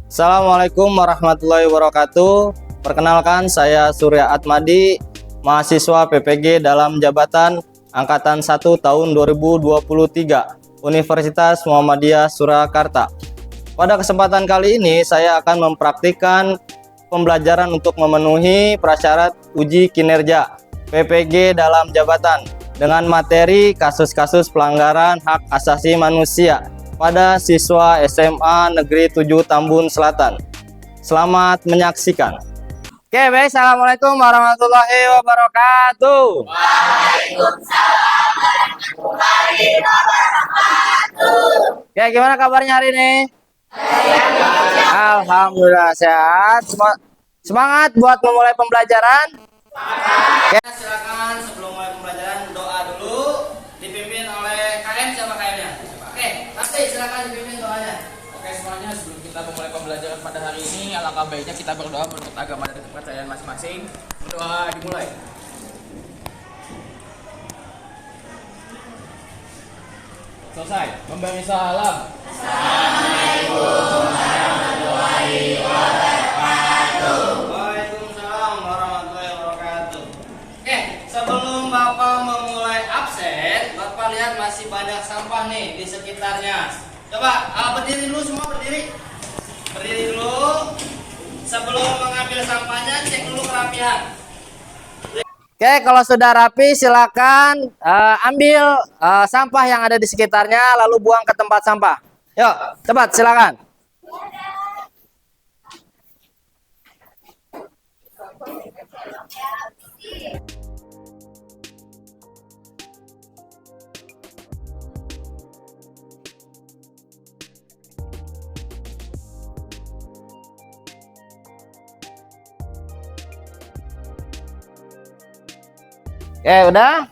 Assalamualaikum warahmatullahi wabarakatuh. Perkenalkan, saya Surya Atmadi, mahasiswa PPG dalam jabatan Angkatan 1 tahun 2023, Universitas Muhammadiyah Surakarta. Pada kesempatan kali ini, saya akan mempraktikkan pembelajaran untuk memenuhi prasyarat uji kinerja PPG dalam jabatan dengan materi kasus-kasus pelanggaran hak asasi manusia pada siswa SMA Negeri 7 Tambun Selatan. Selamat menyaksikan. Oke, baik. Assalamualaikum warahmatullahi wabarakatuh. Waalaikumsalam warahmatullahi wabarakatuh. Oke, gimana kabarnya hari ini? Alhamdulillah sehat. Semangat buat memulai pembelajaran. Oke, silakan sebelum mulai pembelajaran doa dulu, dipimpin oleh KM. Siapa KM-nya? Oke, nanti silakan dipimpin doanya. Oke semuanya, sebelum kita memulai pembelajaran pada hari ini, alangkah baiknya kita berdoa menurut agama dan kepercayaan masing-masing. Berdoa dimulai. Selesai. Memberi salam. Waalaikumsalam warahmatullahi wabarakatuh. Oke, sebelum Bapak memulai absen, Bapak lihat masih banyak sampah nih di sekitarnya. Coba berdiri dulu, semua berdiri. Berdiri dulu. Sebelum mengambil sampahnya, cek dulu kerapihan. Oke, kalau sudah rapi, silakan ambil sampah yang ada di sekitarnya, lalu buang ke tempat sampah. Yuk, cepat, silakan. Oke, udah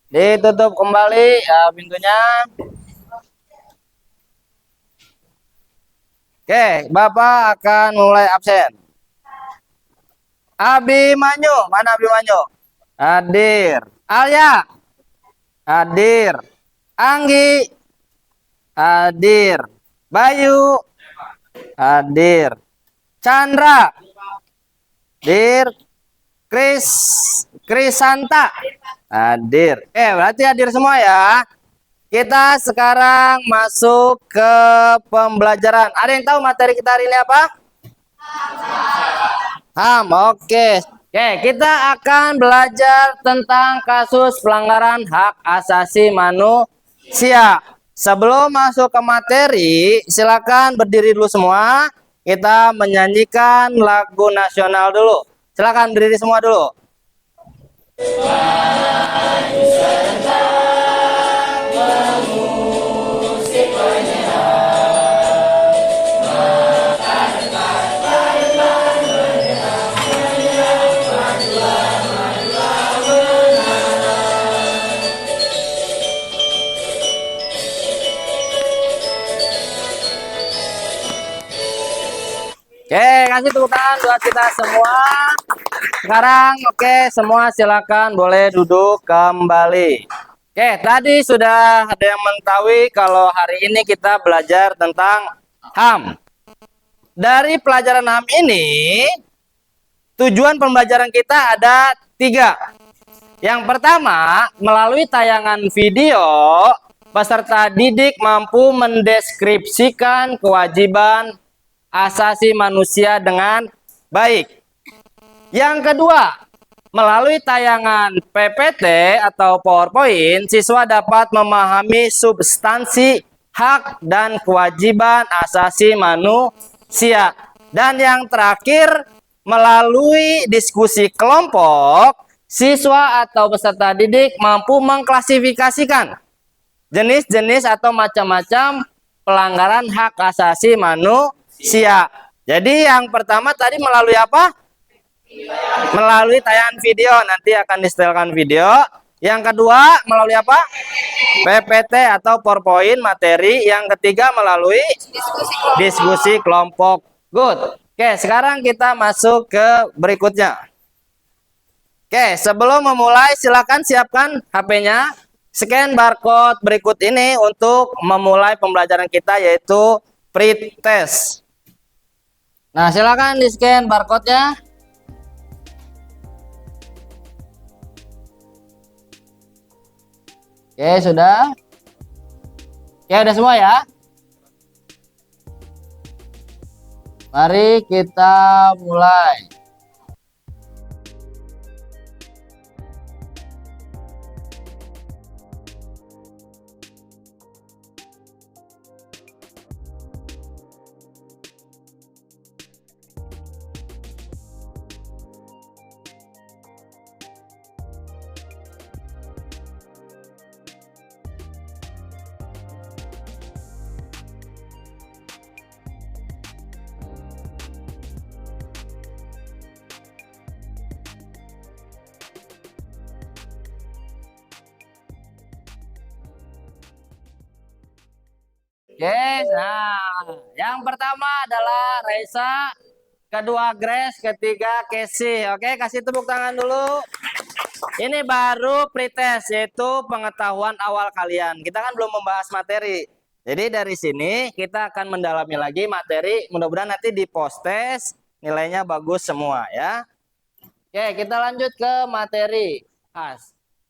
ditutup kembali ya pintunya. Oke, Bapak akan mulai absen. Abimanyu, mana Abimanyu? Hadir. Alia, hadir. Anggi, hadir. Bayu, hadir. Chandra, hadir. Krisanta, hadir. Berarti hadir semua ya. Kita sekarang masuk ke pembelajaran. Ada yang tahu materi kita hari ini apa? HAM. Oke, kita akan belajar tentang kasus pelanggaran hak asasi manusia. Sebelum masuk ke materi, silakan berdiri dulu semua. Kita menyanyikan lagu nasional dulu. Silakan berdiri semua dulu. Kasih tepuk tangan buat kita semua. Sekarang semua silakan boleh duduk kembali. Tadi sudah ada yang mengetahui kalau hari ini kita belajar tentang HAM. Dari pelajaran HAM ini, tujuan pembelajaran kita ada 3. Yang pertama, melalui tayangan video, peserta didik mampu mendeskripsikan kewajiban asasi manusia dengan baik. Yang kedua, melalui tayangan PPT atau PowerPoint, siswa dapat memahami substansi hak dan kewajiban asasi manusia. Dan yang terakhir, melalui diskusi kelompok, siswa atau peserta didik mampu mengklasifikasikan jenis-jenis atau macam-macam pelanggaran hak asasi manusia. Jadi yang pertama tadi melalui apa? Melalui tayangan video, nanti akan disetelkan video. Yang kedua melalui apa? PPT atau PowerPoint materi. Yang ketiga melalui diskusi kelompok. Good. Sekarang kita masuk ke berikutnya. Sebelum memulai silakan siapkan HP-nya. Scan barcode berikut ini untuk memulai pembelajaran kita, yaitu pretest. Nah, silakan di-scan barcode-nya. Oke, sudah. Oke, udah semua ya. Mari kita mulai. Oke, nah, yang pertama adalah Raisa, kedua Grace, ketiga Casey. Oke, kasih tepuk tangan dulu. Ini baru pretest, yaitu pengetahuan awal kalian. Kita kan belum membahas materi. Jadi dari sini kita akan mendalami lagi materi. Mudah-mudahan nanti di post test nilainya bagus semua ya. Oke, kita lanjut ke materi.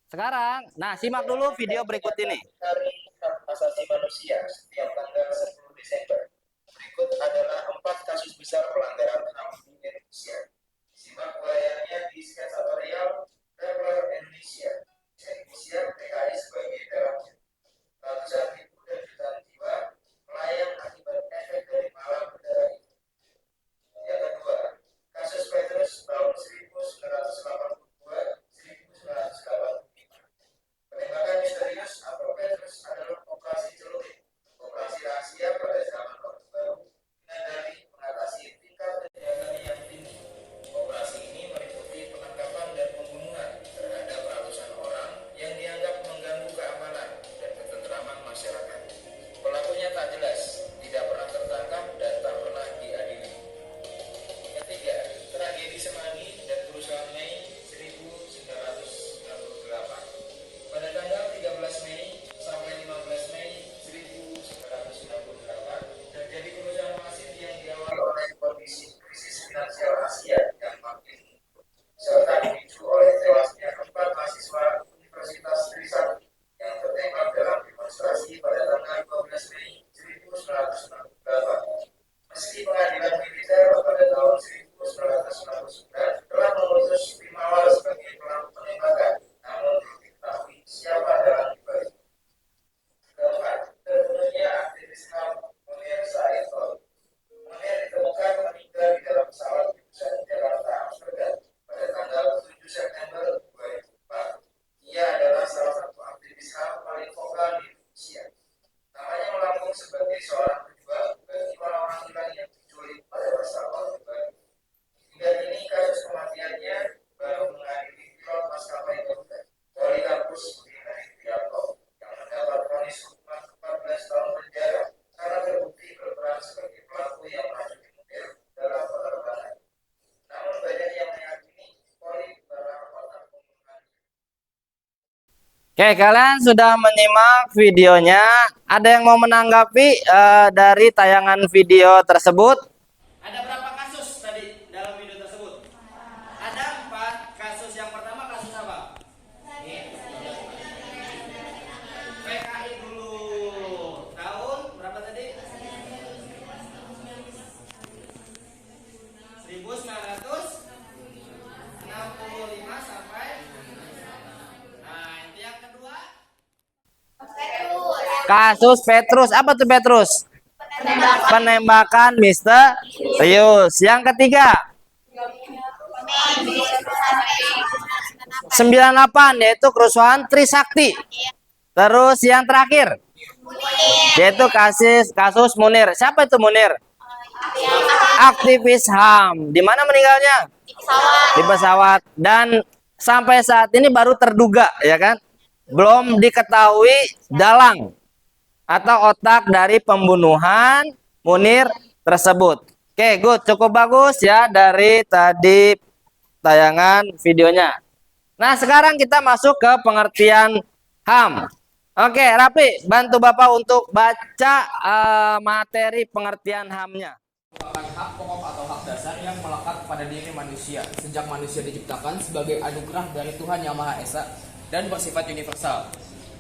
Sekarang, nah simak dulu video berikut ini. Hari Hak Asasi Manusia setiap tanggal 10 Desember. Berikut adalah 4 kasus besar pelanggaran HAM di Indonesia. Simak uraiannya di Sketsatorial Traveler Indonesia. Indonesia PKI sebagai dalamnya. Ratusan ribu dan jutaan jiwa melayang akibat efek dari malam udara itu. Yang kedua, kasus Petrus tahun 1982-1985. Penembakan misterius atau Petrus adalah operasi celurit, operasi rahasia pada zaman Orde Baru dengan dalih mengatasi tingkat kejahatan yang tinggi. Operasi ini meliputi penangkapan dan pembunuhan terhadap ratusan orang yang dianggap mengganggu keamanan dan ketentraman masyarakat. Pelakunya tak jelas, tidak pernah tertangkap dan tak pernah diadili. Ketiga, tragedi Semanggi dan kerusuhan Mei 1998. Pada tanggal 13 Mei sampai 15 Mei 1998 terjadi kerusuhan masif yang diawali oleh kondisi krisis finansial Asia yang makin serta dipicu oleh tewasnya 4 mahasiswa Universitas Trisakti yang tertembak dalam demonstrasi pada tanggal 12 Mei 1998. Meski pengadilan militer pada tahun 1999 telah memutus Primawar sebagai pelaku penembakan, namun belum diketahui siapa dalam dibalik. Keempat, terbunuhnya aktivis HAM Munir Said. Munir ditemukan meninggal di dalam pesawat jurusan Jakarta Amsterdam pada tanggal 7 September 2004. Ia adalah salah satu aktivis HAM paling vokal di Indonesia. Namanya melambung sebagai seorang pejuang bagi orang-orang hilang yang diculik pada masa Orde Baru. Hingga kini kasus kematiannya baru mengadili pilot maskapai Garuda, Polikarpus Budiman Prianto, yang mendapat vonis hukuman 14 tahun penjara karena terbukti berperan sebagai pelaku yang meracuni Munir dalam penerbangan. Namun banyak yang meyakini Poli bukanlah otak pembunuhan. Oke, kalian sudah menyimak videonya. Ada yang mau menanggapi dari tayangan video tersebut? Ada berapa kasus tadi dalam video tersebut? Ada 4 kasus. Yang pertama kasus apa? PKI dulu. Tahun berapa tadi? 1965 sampai. Nah, itu yang kedua. Kasus Petrus. Apa tuh Petrus? Penembakan misterius. Yang ketiga 98, yaitu kerusuhan Trisakti. Terus yang terakhir yaitu kasus Munir. Siapa itu Munir? Aktivis HAM. Di mana meninggalnya? Di pesawat. Dan sampai saat ini baru terduga, ya kan? Belum diketahui dalang atau otak dari pembunuhan Munir tersebut. Oke, good. Cukup bagus ya dari tadi tayangan videonya. Nah, sekarang kita masuk ke pengertian HAM. Oke, Rapi, bantu Bapak untuk baca materi pengertian HAM-nya. merupakan hak pokok atau hak dasar yang melekat pada diri manusia sejak manusia diciptakan sebagai anugerah dari Tuhan Yang Maha Esa dan bersifat universal.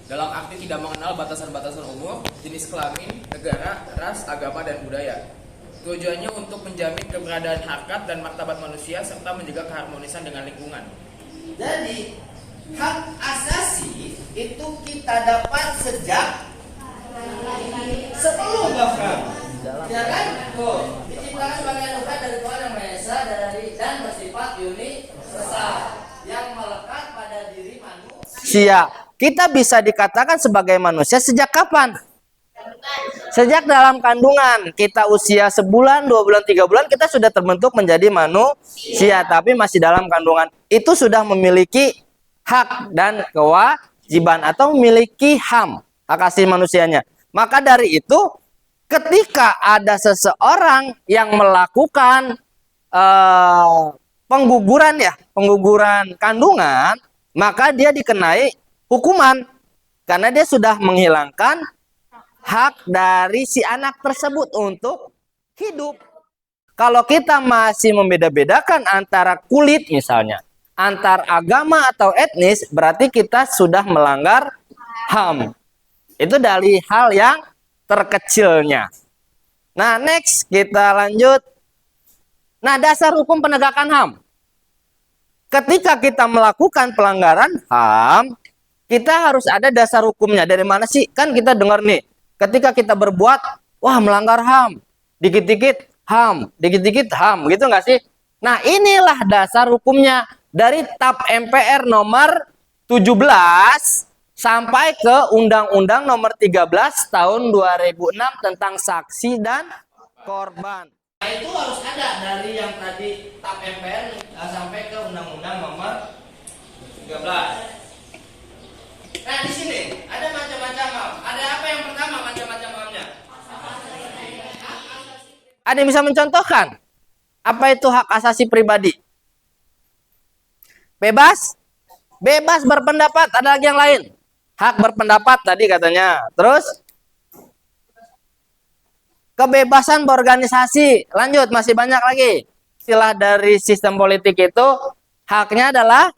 Dalam arti tidak mengenal batasan-batasan umur, jenis kelamin, negara, ras, agama, dan budaya. Tujuannya untuk menjamin keberadaan harkat dan martabat manusia serta menjaga keharmonisan dengan lingkungan. Jadi hak asasi itu kita dapat sejak sebelum bahkan, ya kan? Oh, diciptakan sebagai anugerah dari Tuhan Yang Maha Esa dan bersifat universal yang melekat pada diri manusia. Kita bisa dikatakan sebagai manusia sejak kapan? Sejak dalam kandungan. Kita usia sebulan, 2 bulan, 3 bulan kita sudah terbentuk menjadi manusia, tapi masih dalam kandungan. Itu sudah memiliki hak dan kewajiban atau memiliki HAM, hak asasi manusianya. Maka dari itu ketika ada seseorang yang melakukan pengguguran kandungan, maka dia dikenai hukuman karena dia sudah menghilangkan hak dari si anak tersebut untuk hidup. Kalau kita masih membeda-bedakan antara kulit misalnya, antar agama atau etnis, berarti kita sudah melanggar HAM. Itu dari hal yang terkecilnya. Nah, next kita lanjut. Nah, dasar hukum penegakan HAM. Ketika kita melakukan pelanggaran HAM, kita harus ada dasar hukumnya. Dari mana sih? Kan kita dengar nih, ketika kita berbuat, wah melanggar HAM, dikit-dikit HAM, dikit-dikit HAM, gitu nggak sih? Nah, inilah dasar hukumnya dari TAP MPR nomor 17 sampai ke Undang-Undang nomor 13 tahun 2006 tentang saksi dan korban. Nah, itu harus ada dari yang tadi TAP MPR sampai ke Undang-Undang nomor 13. Nah, di sini ada macam-macam HAM. Ada apa yang pertama macam-macam HAM-nya? Ada yang bisa mencontohkan? Apa itu hak asasi pribadi? Bebas? Bebas berpendapat. Ada lagi yang lain? Hak berpendapat tadi katanya. Terus? Kebebasan berorganisasi. Lanjut, masih banyak lagi. Istilah dari sistem politik itu, haknya adalah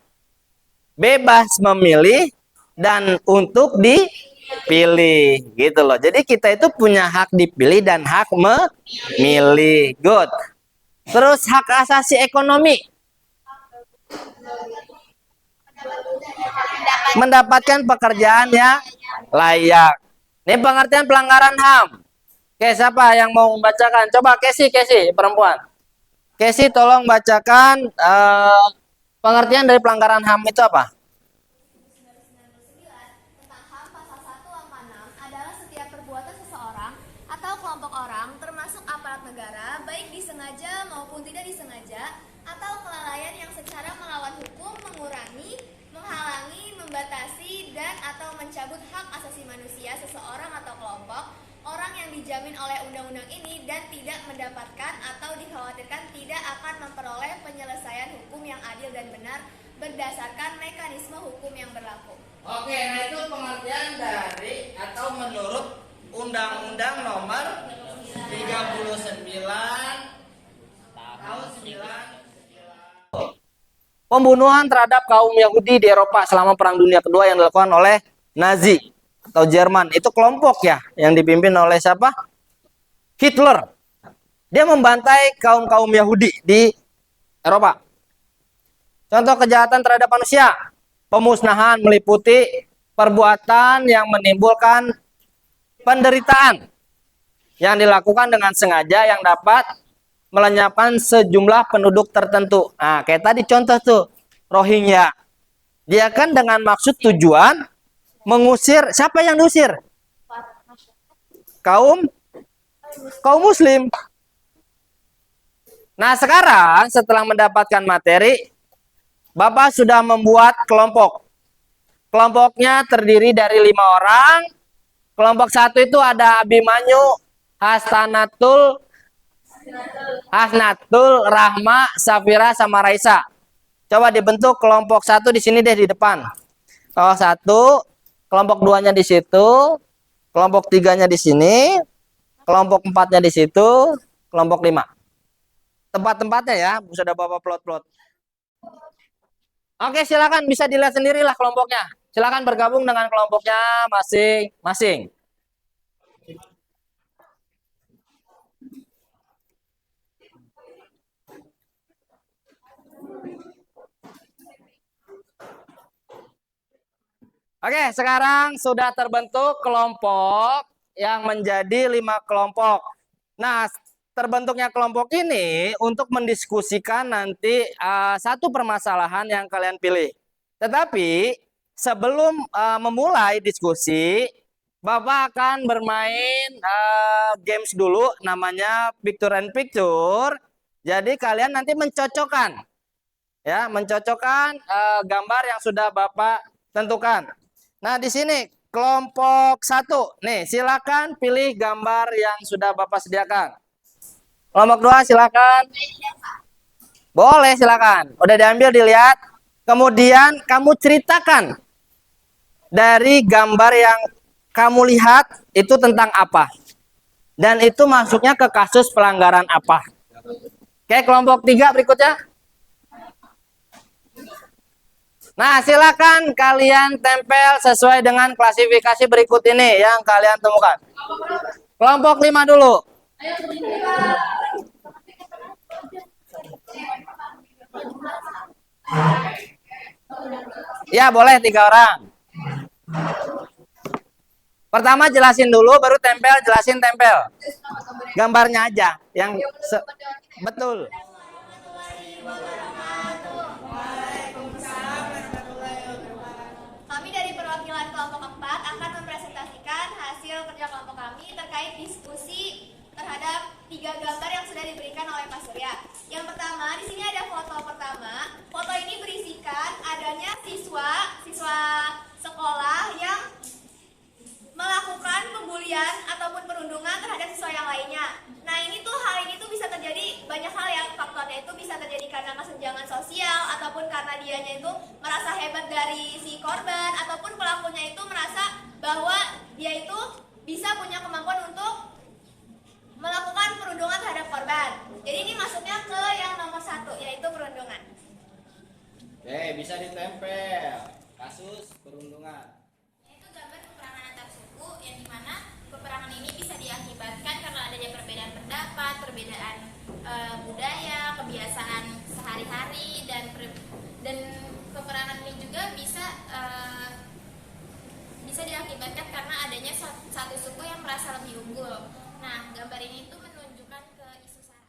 bebas memilih dan untuk dipilih, gitu loh. Jadi kita itu punya hak dipilih dan hak memilih. Good. Terus hak asasi ekonomi. Mendapatkan pekerjaan yang layak. Ini pengertian pelanggaran HAM. Oke, siapa yang mau membacakan? Coba Kesi, perempuan. Kesi, tolong bacakan pengertian dari pelanggaran HAM itu apa? Tentang HAM pasal 186 adalah setiap perbuatan seseorang atau kelompok orang termasuk aparat negara baik disengaja maupun tidak disengaja atau kelalaian yang secara melawan hukum mengurangi, menghalangi, membatasi dan atau mencabut hak asasi manusia seseorang atau kelompok orang yang dijamin oleh undang-undang ini dan tidak mendapatkan atau dikhawatirkan tidak akan memperoleh penyelesaian hukum yang adil dan benar berdasarkan mekanisme hukum yang berlaku. Oke, nah itu pengertian dari atau menurut Undang-Undang nomor 39 tahun 9. Pembunuhan terhadap kaum Yahudi di Eropa selama Perang Dunia Kedua yang dilakukan oleh Nazi atau Jerman. Itu kelompok ya yang dipimpin oleh siapa? Hitler. Dia membantai kaum-kaum Yahudi di Eropa. Contoh kejahatan terhadap manusia. Pemusnahan meliputi perbuatan yang menimbulkan penderitaan yang dilakukan dengan sengaja yang dapat melenyapkan sejumlah penduduk tertentu. Nah, kayak tadi contoh tuh, Rohingya. Dia kan dengan maksud tujuan mengusir, siapa yang diusir? Kaum muslim. Nah, sekarang setelah mendapatkan materi, Bapak sudah membuat kelompok. Kelompoknya terdiri dari 5 orang. Kelompok 1 itu ada Abimanyu, Hasnatul, Rahma, Safira, sama Raisa. Coba dibentuk kelompok 1 di sini deh di depan. Kelompok 1, kelompok 2-nya di situ, kelompok 3-nya di sini, kelompok 4-nya di situ, kelompok 5. Tempat-tempatnya ya, sudah Bapak plot-plot. Oke, silakan bisa dilihat sendirilah kelompoknya. Silakan bergabung dengan kelompoknya masing-masing. Oke, sekarang sudah terbentuk kelompok yang menjadi 5 kelompok. Nah, terbentuknya kelompok ini untuk mendiskusikan nanti satu permasalahan yang kalian pilih. Tetapi sebelum memulai diskusi, Bapak akan bermain games dulu, namanya picture and picture. Jadi kalian nanti mencocokkan, ya, mencocokkan gambar yang sudah Bapak tentukan. Nah, di sini kelompok 1. Nih, silakan pilih gambar yang sudah Bapak sediakan. Kelompok 2 silakan. Boleh, silakan. Udah diambil, dilihat. Kemudian kamu ceritakan dari gambar yang kamu lihat itu tentang apa. Dan itu masuknya ke kasus pelanggaran apa. Oke, kelompok 3 berikutnya. Nah, silakan kalian tempel sesuai dengan klasifikasi berikut ini yang kalian temukan. Kelompok 5 dulu. Ya, boleh 3 orang. Pertama jelasin dulu, baru tempel, jelasin tempel. Gambarnya aja yang betul. Kami dari perwakilan kelompok 4 akan mempresentasikan hasil kerja kelompok kami terkait diskusi terhadap 3 gambar yang sudah diberikan oleh Pak Surya. Yang pertama, di sini ada foto pertama. Foto ini berisikan adanya siswa sekolah yang melakukan pembulian ataupun perundungan terhadap siswa yang lainnya. Nah, hal ini tuh bisa terjadi banyak hal ya, faktornya itu bisa terjadi karena kesenjangan sosial ataupun karena dianya itu merasa hebat dari si korban ataupun pelakunya itu merasa bahwa dia itu bisa punya kemampuan untuk melakukan perundungan terhadap korban. Jadi ini masuknya ke yang nomor 1, yaitu perundungan. Oke, bisa ditempel. Kasus perundungan. Itu gambar peperangan antar suku yang dimana peperangan ini bisa diakibatkan karena adanya perbedaan pendapat, perbedaan budaya, kebiasaan sehari-hari dan peperangan ini juga bisa diakibatkan karena adanya satu suku yang merasa lebih unggul. Nah, gambar ini itu menunjukkan ke isu sara.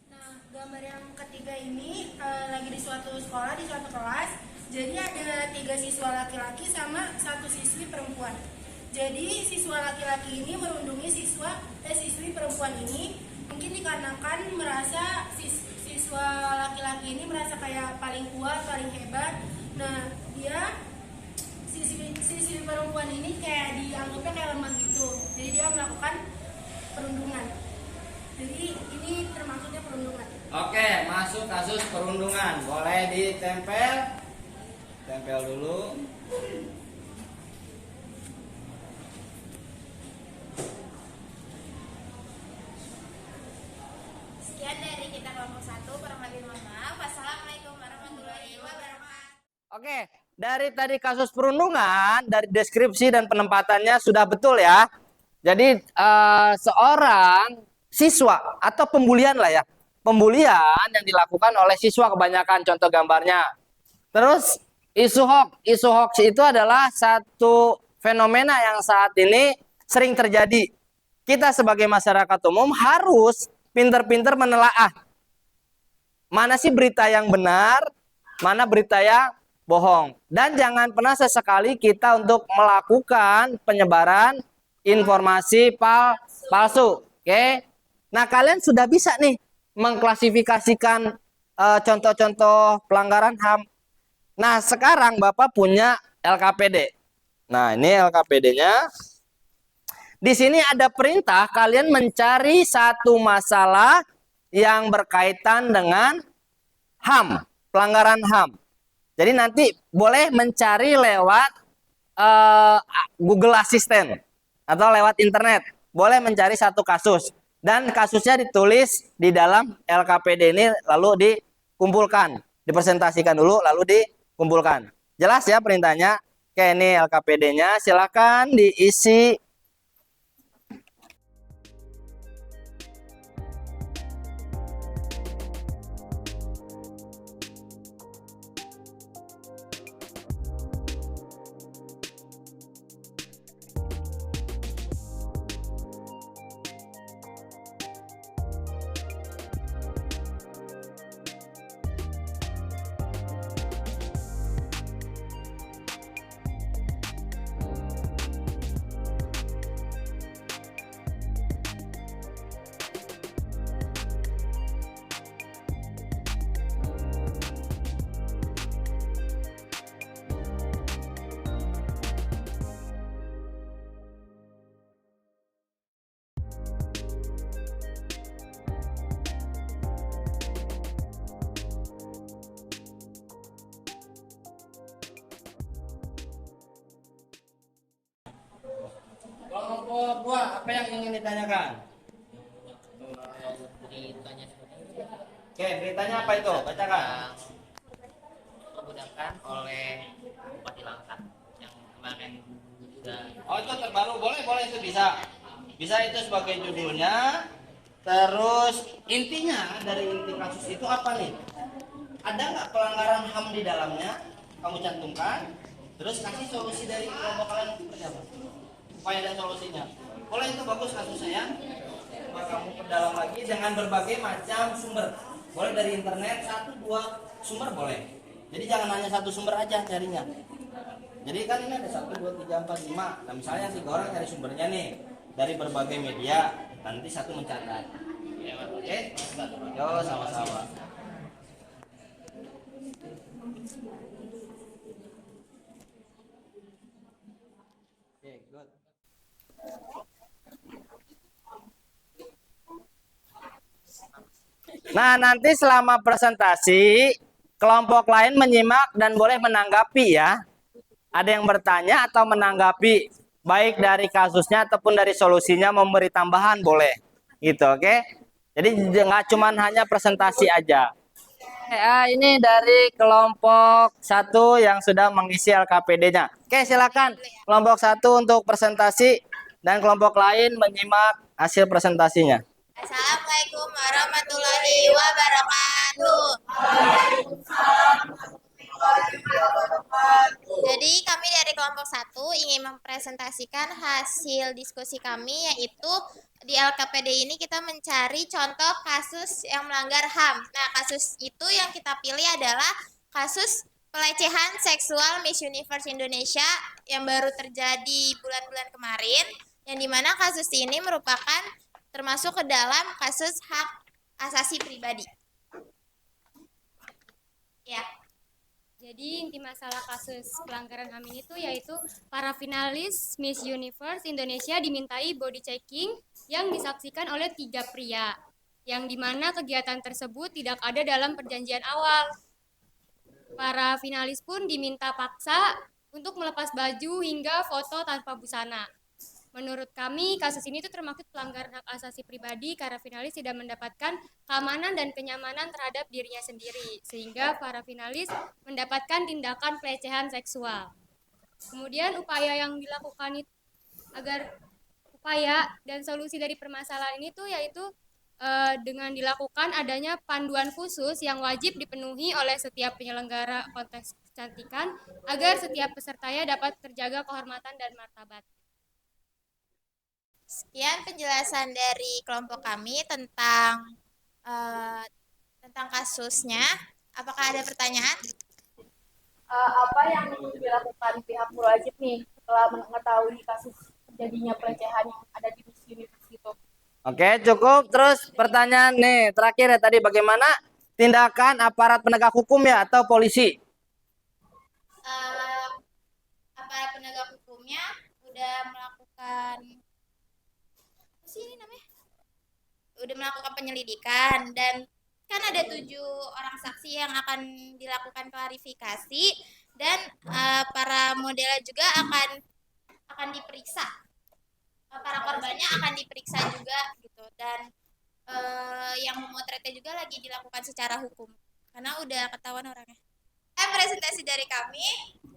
Nah, gambar yang ketiga ini lagi di suatu sekolah, di suatu kelas. Jadi ada 3 siswa laki-laki sama 1 siswi perempuan. Jadi siswa laki-laki ini merundungi siswi perempuan ini mungkin dikarenakan merasa siswa laki-laki ini merasa kayak paling kuat, paling hebat. Nah, siswi perempuan ini kayak dianggapnya kayak lemah gitu. Jadi dia melakukan perundungan. Jadi ini termasuknya perundungan. Oke, masuk kasus perundungan. Boleh ditempel. Tempel dulu. Sekian dari kita kelompok 1, kurang lebih mohon maaf. Wassalamualaikum warahmatullahi wabarakatuh. Oke, dari tadi kasus perundungan, dari deskripsi dan penempatannya sudah betul ya. Jadi seorang siswa atau pembulian lah ya. Pembulian yang dilakukan oleh siswa kebanyakan, contoh gambarnya. Terus isu hoax itu adalah satu fenomena yang saat ini sering terjadi. Kita sebagai masyarakat umum harus pinter-pinter menelaah mana sih berita yang benar, mana berita yang bohong. Dan jangan pernah sesekali kita untuk melakukan penyebaran informasi palsu. Oke. Nah, kalian sudah bisa nih mengklasifikasikan contoh-contoh pelanggaran HAM. Nah, sekarang Bapak punya LKPD. Nah, ini LKPD-nya. Di sini ada perintah kalian mencari satu masalah yang berkaitan dengan HAM, pelanggaran HAM. Jadi nanti boleh mencari lewat Google Assistant atau lewat internet. Boleh mencari satu kasus. dan kasusnya ditulis di dalam LKPD ini lalu dikumpulkan, dipresentasikan dulu lalu dikumpulkan. Jelas ya perintahnya? Oke, ini LKPD-nya, silakan diisi. Kelompok 2, apa yang ingin ditanyakan? Oke, beritanya apa itu? Bacakan. Diperbudakan oleh Bupati Langkat yang kemarin sudah. Oh, itu terbaru. Boleh itu bisa. Bisa itu sebagai judulnya. Terus intinya dari inti kasus itu apa nih? Ada nggak pelanggaran HAM di dalamnya? Kamu cantumkan. Terus kasih solusi dari kelompok kalian seperti apa? Upaya dan solusinya. Boleh, itu bagus kasusnya ya. Coba kamu perdalam lagi dengan berbagai macam sumber. Boleh dari internet, 1-2 sumber boleh. Jadi jangan hanya satu sumber aja carinya. Jadi kan ini ada 1, 2, 3, 4, 5. Nah misalnya 3 orang cari sumbernya nih dari berbagai media. Nanti satu mencatat. Oke? Yo, sama-sama. Oke, good. Nah, nanti selama presentasi, kelompok lain menyimak dan boleh menanggapi ya. Ada yang bertanya atau menanggapi, baik dari kasusnya ataupun dari solusinya, memberi tambahan boleh. Gitu, oke? Jadi nggak cuma hanya presentasi aja. Ini dari kelompok 1 yang sudah mengisi LKPD-nya. Oke, silakan kelompok 1 untuk presentasi dan kelompok lain menyimak hasil presentasinya. Assalamualaikum warahmatullahi wabarakatuh. Jadi kami dari kelompok 1 ingin mempresentasikan hasil diskusi kami, yaitu di LKPD ini kita mencari contoh kasus yang melanggar HAM. Nah, kasus itu yang kita pilih adalah kasus pelecehan seksual Miss Universe Indonesia yang baru terjadi bulan-bulan kemarin, yang dimana kasus ini merupakan termasuk ke dalam kasus hak asasi pribadi. Ya. Jadi inti masalah kasus pelanggaran HAM ini tuh yaitu para finalis Miss Universe Indonesia dimintai body checking yang disaksikan oleh 3 pria, yang dimana kegiatan tersebut tidak ada dalam perjanjian awal. Para finalis pun diminta paksa untuk melepas baju hingga foto tanpa busana. Menurut kami, kasus ini tuh termasuk pelanggaran hak asasi pribadi karena finalis tidak mendapatkan keamanan dan kenyamanan terhadap dirinya sendiri, sehingga para finalis mendapatkan tindakan pelecehan seksual. Kemudian upaya yang dilakukan agar upaya dan solusi dari permasalahan ini tuh yaitu dengan dilakukan adanya panduan khusus yang wajib dipenuhi oleh setiap penyelenggara kontes kecantikan agar setiap pesertanya dapat terjaga kehormatan dan martabat. Sekian penjelasan dari kelompok kami tentang kasusnya. Apakah ada pertanyaan? Apa yang dilakukan pihak berwajib nih setelah mengetahui kasus terjadinya pelecehan yang ada di Miss Universe itu? Oke, cukup. Terus pertanyaan nih terakhir ya tadi, bagaimana tindakan aparat penegak hukum ya atau polisi? Aparat penegak hukumnya udah melakukan penyelidikan, dan kan ada 7 orang saksi yang akan dilakukan klarifikasi, dan para model juga akan diperiksa para korbannya akan diperiksa juga gitu, dan yang memotretnya juga lagi dilakukan secara hukum karena udah ketahuan orangnya. Presentasi dari kami.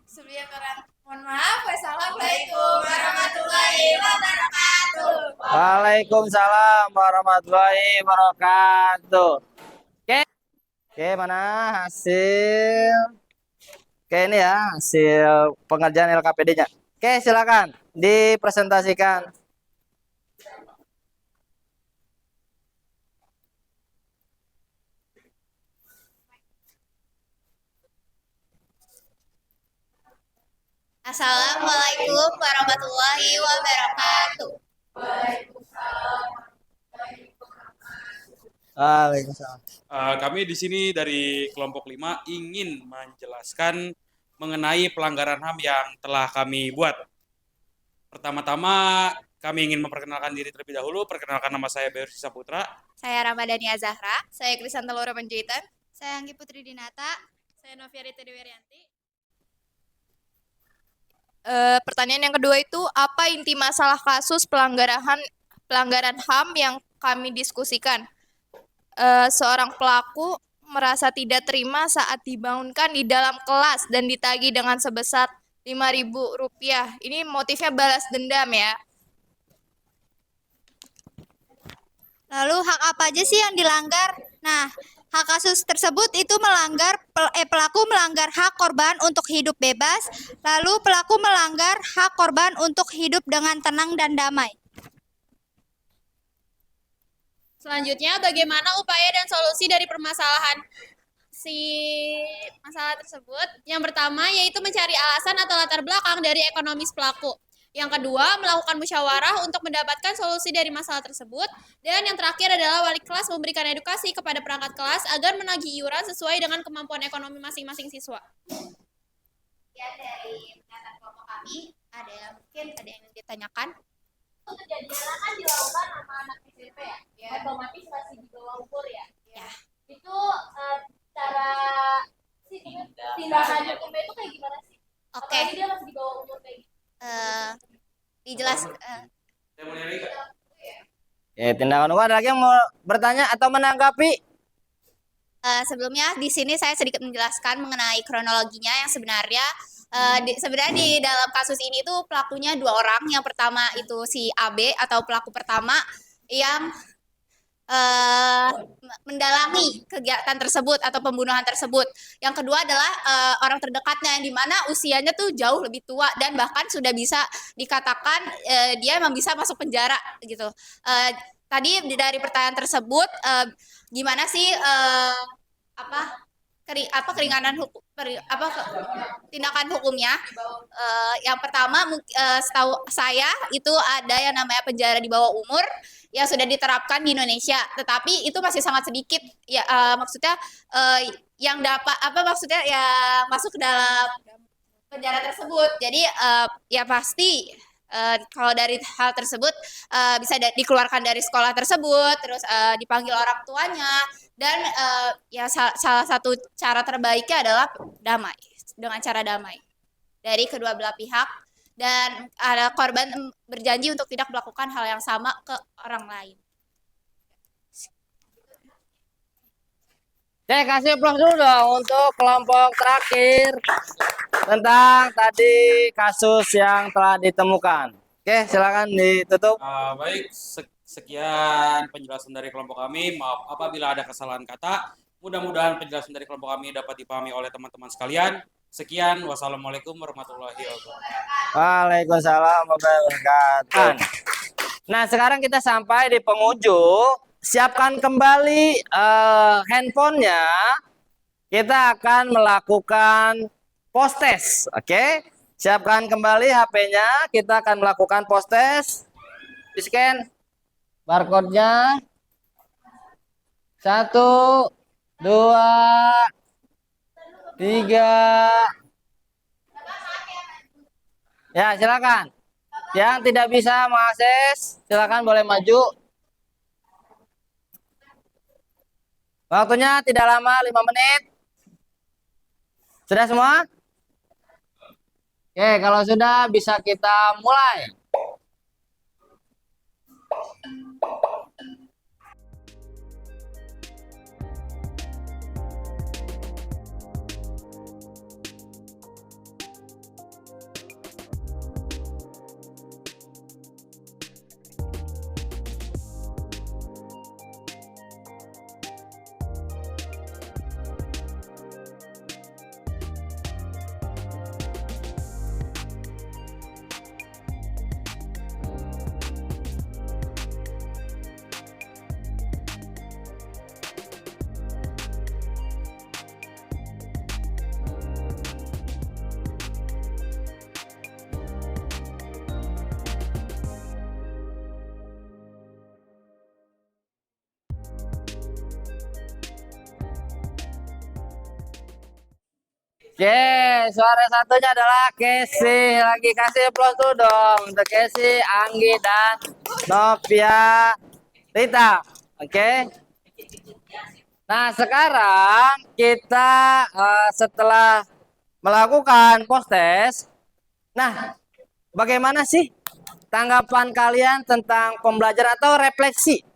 Sebelum orang, mohon maaf. Wassalamualaikum warahmatullahi wabarakatuh. Waalaikumsalam warahmatullahi wabarakatuh. Oke. Oke, mana hasil? Oke, ini ya hasil pengerjaan LKPD-nya. Oke, silakan dipresentasikan. Assalamualaikum warahmatullahi wabarakatuh. Waalaikumsalam. Kami di sini dari kelompok 5 ingin menjelaskan mengenai pelanggaran HAM yang telah kami buat. Pertama-tama kami ingin memperkenalkan diri terlebih dahulu. Perkenalkan, nama saya Bersi Saputra. Saya Ramadhani Azahra. Saya Krisantelura Panjaitan. Saya Anggi Putri Dinata. Saya Novia Rita Dewi Arianti. Pertanyaan yang kedua itu, apa inti masalah kasus pelanggaran HAM yang kami diskusikan? Seorang pelaku merasa tidak terima saat dibangunkan di dalam kelas dan ditagih dengan sebesar Rp5.000. Ini motifnya balas dendam ya. Lalu hak apa aja sih yang dilanggar? Nah, hak kasus tersebut itu pelaku melanggar hak korban untuk hidup bebas, lalu pelaku melanggar hak korban untuk hidup dengan tenang dan damai. Selanjutnya, bagaimana upaya dan solusi dari permasalahan masalah tersebut? Yang pertama yaitu mencari alasan atau latar belakang dari ekonomis pelaku. Yang kedua, melakukan musyawarah untuk mendapatkan solusi dari masalah tersebut. Dan yang terakhir adalah wali kelas memberikan edukasi kepada perangkat kelas agar menagih iuran sesuai dengan kemampuan ekonomi masing-masing siswa. Ya, dari pernyataan kelompok kami, mungkin ada yang ditanyakan? Kejadian kan dilakukan sama anak SMP ya, otomatis masih di bawah umur ya. Itu cara tindakan hukumnya itu kayak gimana sih? Oke. Apalagi dia masih di bawah umur kayak gitu. Dijelaskan. Tindakan hukum, ada lagi yang mau bertanya atau menanggapi? Sebelumnya di sini saya sedikit menjelaskan mengenai kronologinya yang sebenarnya. Sebenarnya di dalam kasus ini tuh pelakunya 2 orang. Yang pertama itu si AB atau pelaku pertama yang mendalangi kegiatan tersebut atau pembunuhan tersebut. Yang kedua adalah orang terdekatnya yang dimana usianya tuh jauh lebih tua dan bahkan sudah bisa dikatakan dia memang bisa masuk penjara gitu. Tadi dari pertanyaan tersebut gimana sih keringanan hukum tindakan hukumnya? Yang pertama setahu saya itu ada yang namanya penjara di bawah umur yang sudah diterapkan di Indonesia, tetapi itu masih sangat sedikit ya, maksudnya yang dapat maksudnya yang masuk ke dalam penjara tersebut. Jadi ya pasti kalau dari hal tersebut bisa dikeluarkan dari sekolah tersebut, terus dipanggil orang tuanya, dan ya salah satu cara terbaiknya adalah damai, dengan cara damai dari kedua belah pihak, dan ada korban berjanji untuk tidak melakukan hal yang sama ke orang lain. Saya kasih aplaus dulu dong untuk kelompok terakhir tentang tadi kasus yang telah ditemukan. Oke, silakan ditutup. Baik, sekian penjelasan dari kelompok kami. Maaf apabila ada kesalahan kata. Mudah-mudahan penjelasan dari kelompok kami dapat dipahami oleh teman-teman sekalian. Sekian, wassalamualaikum warahmatullahi wabarakatuh. Waalaikumsalam warahmatullahi wabarakatuh. Nah, sekarang kita sampai di penghujung. Siapkan kembali handphonenya. Kita akan melakukan post test. Oke? Siapkan kembali HP-nya. Kita akan melakukan post test. Di-scan barcode-nya. 1, 2, 3. Ya, silakan. Yang tidak bisa mengakses, silakan boleh maju. Waktunya tidak lama, 5 menit. Sudah semua? Oke, kalau sudah bisa kita mulai. Oke, suara satunya adalah Casey. Lagi kasih plus tuh dong untuk Casey, Anggi, dan Novia Rita. Oke. Nah, sekarang kita setelah melakukan post test. Nah, bagaimana sih tanggapan kalian tentang pembelajaran atau refleksi?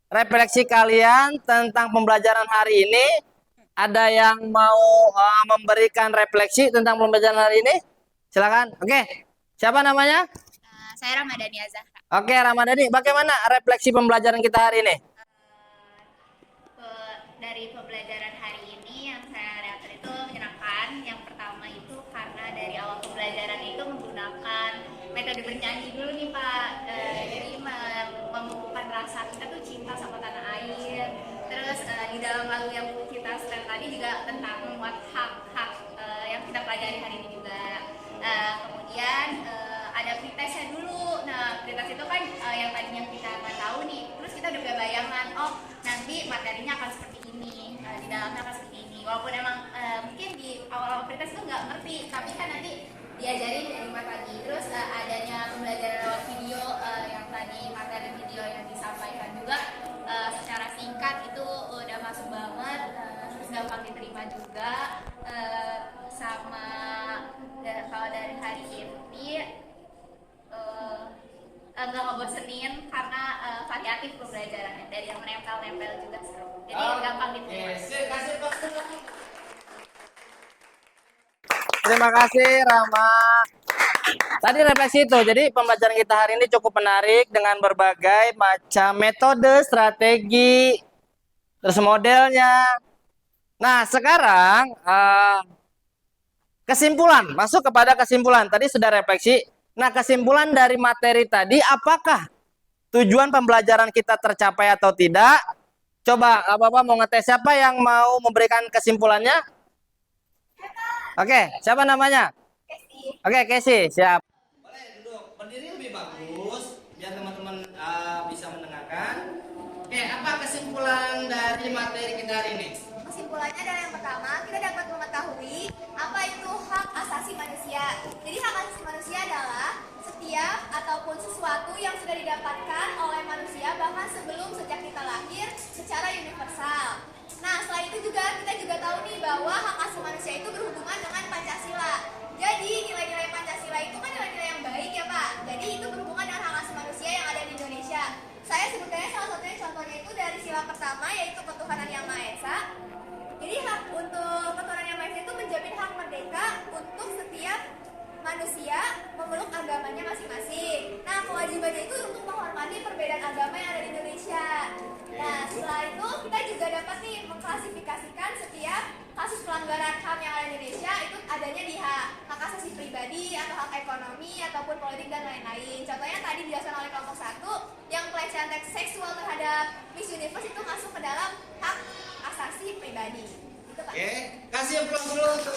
Refleksi kalian tentang pembelajaran hari ini? Ada yang mau memberikan refleksi tentang pembelajaran hari ini? Silakan. Oke. Siapa namanya? Saya Ramadhani Azahra. Oke, Ramadhani. Bagaimana refleksi pembelajaran kita hari ini? Dari pembelajaran hari ini yang saya lihat itu menyenangkan. Yang pertama itu karena dari awal pembelajaran itu menggunakan metode bernyanyi dulu nih Pak. Jadi memupukkan rasa kita tuh cinta sama tanah air. Terus di dalam lagu yang kita setel tadi juga tentang memuat hak-hak yang kita pelajari hari ini juga. Kemudian ada pretestnya dulu. Nah, pretest itu kan yang tadinya kita nggak tahu nih. Terus kita udah punya bayangan, oh nanti materinya akan seperti ini, di dalamnya akan seperti ini. Walaupun emang mungkin di awal-awal pretest itu nggak ngerti, tapi kan nanti diajarin dari lagi. Terus adanya pembelajaran lewat video yang tadi materi video yang disampaikan juga secara singkat itu udah masuk banget, terus gampang diterima juga. Sama kalau dari hari ini nggak ngebosenin karena variatif pembelajarannya, dari yang menempel-nempel juga seru. Jadi gampang diterima. Terima kasih Rama. Tadi refleksi itu. Jadi pembelajaran kita hari ini cukup menarik dengan berbagai macam metode, strategi, terus modelnya. Nah, sekarang kesimpulan, masuk kepada kesimpulan. Tadi sudah refleksi. Nah, kesimpulan dari materi tadi, apakah tujuan pembelajaran kita tercapai atau tidak? Coba, Bapak mau ngetes, siapa yang mau memberikan kesimpulannya? Oke, siapa namanya? Oke, Casey, siap. Boleh duduk, berdiri lebih bagus biar teman-teman bisa mendengarkan. Oke, apa kesimpulan dari materi kita hari ini? Kesimpulannya adalah yang pertama, kita dapat mengetahui apa itu hak asasi manusia. Jadi hak asasi manusia adalah setiap ataupun sesuatu yang sudah didapatkan oleh manusia bahkan sebelum sejak kita lahir secara universal. Nah, selain itu juga kita juga tahu nih bahwa hak asasi manusia itu berhubungan dengan Pancasila. Jadi nilai-nilai Pancasila itu kan nilai-nilai yang baik ya Pak. Jadi itu berhubungan dengan hak asasi manusia yang ada di Indonesia. Saya sebutkannya salah satunya contohnya itu dari sila pertama yaitu ketuhanan yang Maha Esa. Jadi hak untuk ketuhanan yang Maha Esa itu menjamin hak merdeka untuk setiap manusia memeluk agamanya masing-masing. Nah, kewajibannya itu untuk menghormati perbedaan agama yang ada di Indonesia. Nah, setelah itu kita juga dapat nih mengklasifikasikan setiap kasus pelanggaran HAM yang ada di Indonesia itu adanya di hak asasi pribadi atau hak ekonomi ataupun politik dan lain-lain. Contohnya tadi dijelaskan oleh kelompok 1 yang pelecehan seksual terhadap Miss Universe itu masuk ke dalam hak asasi pribadi. Itu Pak. Oke, kasih aplaus dulu untuk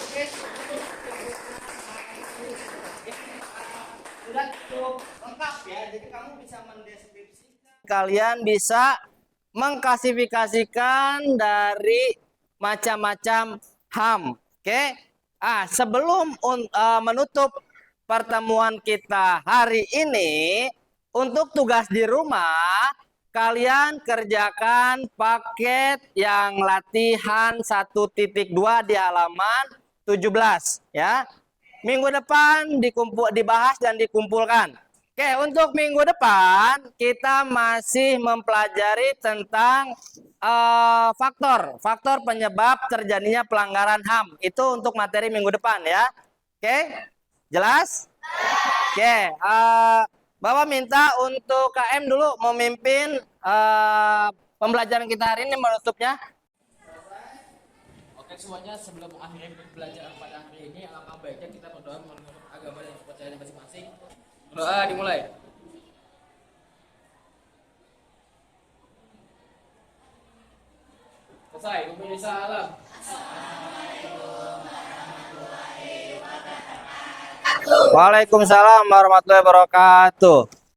sudah cukup lengkap ya, jadi kamu bisa mendeskripsikan. Kalian bisa mengklasifikasikan dari macam-macam HAM. Oke. Sebelum menutup pertemuan kita hari ini, untuk tugas di rumah, kalian kerjakan paket yang latihan 1.2 di halaman 17 ya. Minggu depan dibahas dan dikumpulkan. Oke, untuk minggu depan kita masih mempelajari tentang faktor penyebab terjadinya pelanggaran HAM. Itu untuk materi minggu depan ya. Oke, jelas? Oke, Bapak minta untuk KM dulu memimpin pembelajaran kita hari ini menutupnya. Oke semuanya, sebelum mengakhiri pembelajaran pada hari ini, alangkah baiknya kita berdoa menurut agama dan kepercayaan masing-masing. Doa dimulai. Selesai, pemirsa alam. Waalaikumsalam warahmatullahi wabarakatuh.